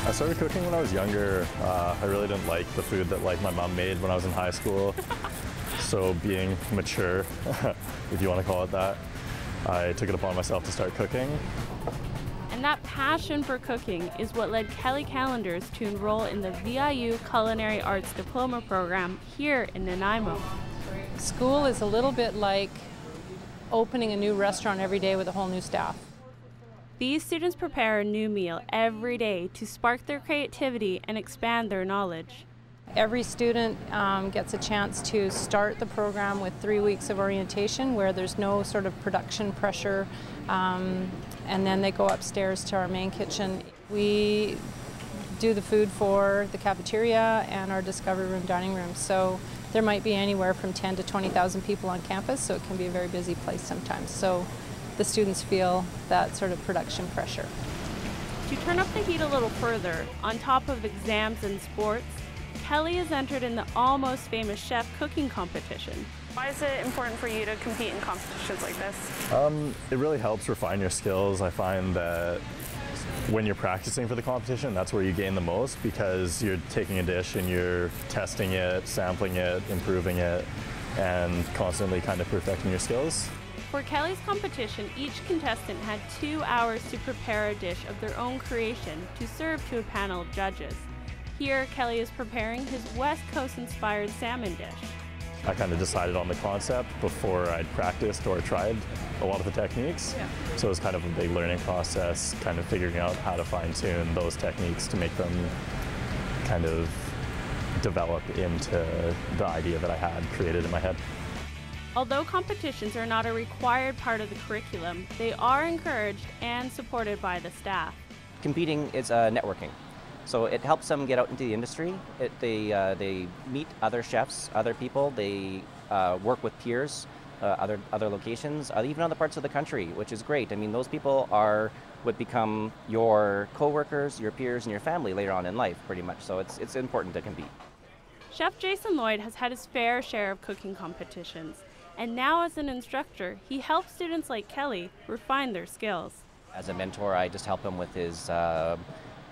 I started cooking when I was younger. I really didn't like the food that my mom made when I was in high school. So being mature, if you want to call it that, I took it upon myself to start cooking. And that passion for cooking is what led Kellie Callender to enroll in the VIU Culinary Arts Diploma program here in Nanaimo. School is a little bit like opening a new restaurant every day with a whole new staff. These students prepare a new meal every day to spark their creativity and expand their knowledge. Every student gets a chance to start the program with 3 weeks of orientation where there's no sort of production pressure, and then they go upstairs to our main kitchen. We do the food for the cafeteria and our discovery room dining room, so there might be anywhere from 10 to 20,000 people on campus, so it can be a very busy place sometimes. So the students feel that sort of production pressure. To turn up the heat a little further, on top of exams and sports, Kellie is entered in the Almost Famous Chef cooking competition. Why is it important for you to compete in competitions like this? It really helps refine your skills. I find that when you're practicing for the competition, that's where you gain the most, because you're taking a dish and you're testing it, sampling it, improving it, and constantly kind of perfecting your skills. For Kellie's competition, each contestant had 2 hours to prepare a dish of their own creation to serve to a panel of judges. Here, Kellie is preparing his West Coast-inspired salmon dish. I kind of decided on the concept before I'd practiced or tried a lot of the techniques. Yeah. So it was kind of a big learning process, kind of figuring out how to fine-tune those techniques to make them kind of develop into the idea that I had created in my head. Although competitions are not a required part of the curriculum, they are encouraged and supported by the staff. Competing is networking. So it helps them get out into the industry. They meet other chefs, other people. They work with peers, other locations, even other parts of the country, which is great. I mean, those people would become your co-workers, your peers, and your family later on in life, pretty much. So it's important to compete. Chef Jason Lloyd has had his fair share of cooking competitions, and now as an instructor, he helps students like Kellie refine their skills. As a mentor, I just help him with his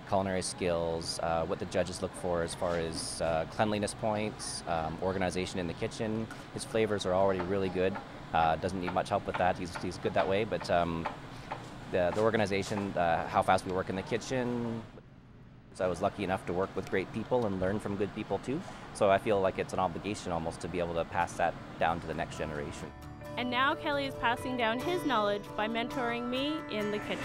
culinary skills, what the judges look for as far as cleanliness points, organization in the kitchen. His flavors are already really good. Doesn't need much help with that. He's good that way, but the organization, how fast we work in the kitchen. So I was lucky enough to work with great people and learn from good people too. So I feel like it's an obligation almost to be able to pass that down to the next generation. And now Kellie is passing down his knowledge by mentoring me in the kitchen.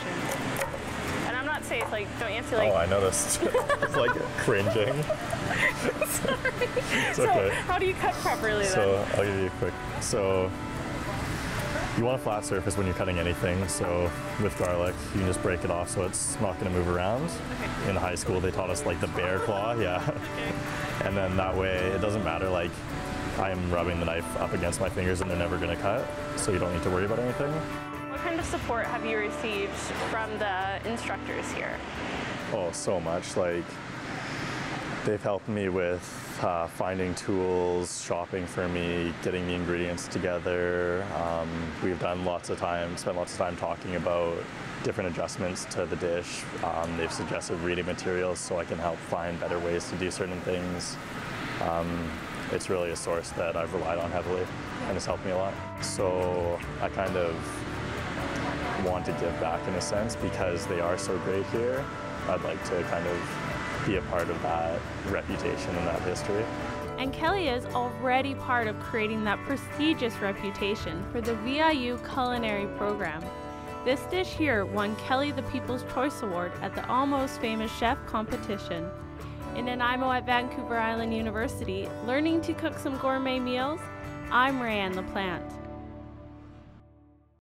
And I'm not safe, like, don't you have to, like... Oh, I noticed. It's like cringing. Sorry. It's okay. So how do you cut properly then? So I'll give you a quick. So you want a flat surface when you're cutting anything. So with garlic, you can just break it off so it's not going to move around. Okay. In high school, they taught us like the bear claw, yeah. Okay. And then that way, it doesn't matter, like I'm rubbing the knife up against my fingers and they're never going to cut. So you don't need to worry about anything. What kind of support have you received from the instructors here? Oh, so much. Like, they've helped me with finding tools, shopping for me, getting the ingredients together. We've done spent lots of time talking about different adjustments to the dish. They've suggested reading materials so I can help find better ways to do certain things. It's really a source that I've relied on heavily and it's helped me a lot. So I kind of want to give back in a sense because they are so great here. I'd like to kind of be a part of that reputation and that history. And Kellie is already part of creating that prestigious reputation for the VIU Culinary program. This dish here won Kellie the People's Choice Award at the Almost Famous Chef competition. In Nanaimo at Vancouver Island University, learning to cook some gourmet meals, I'm Rae-Anne the Plant.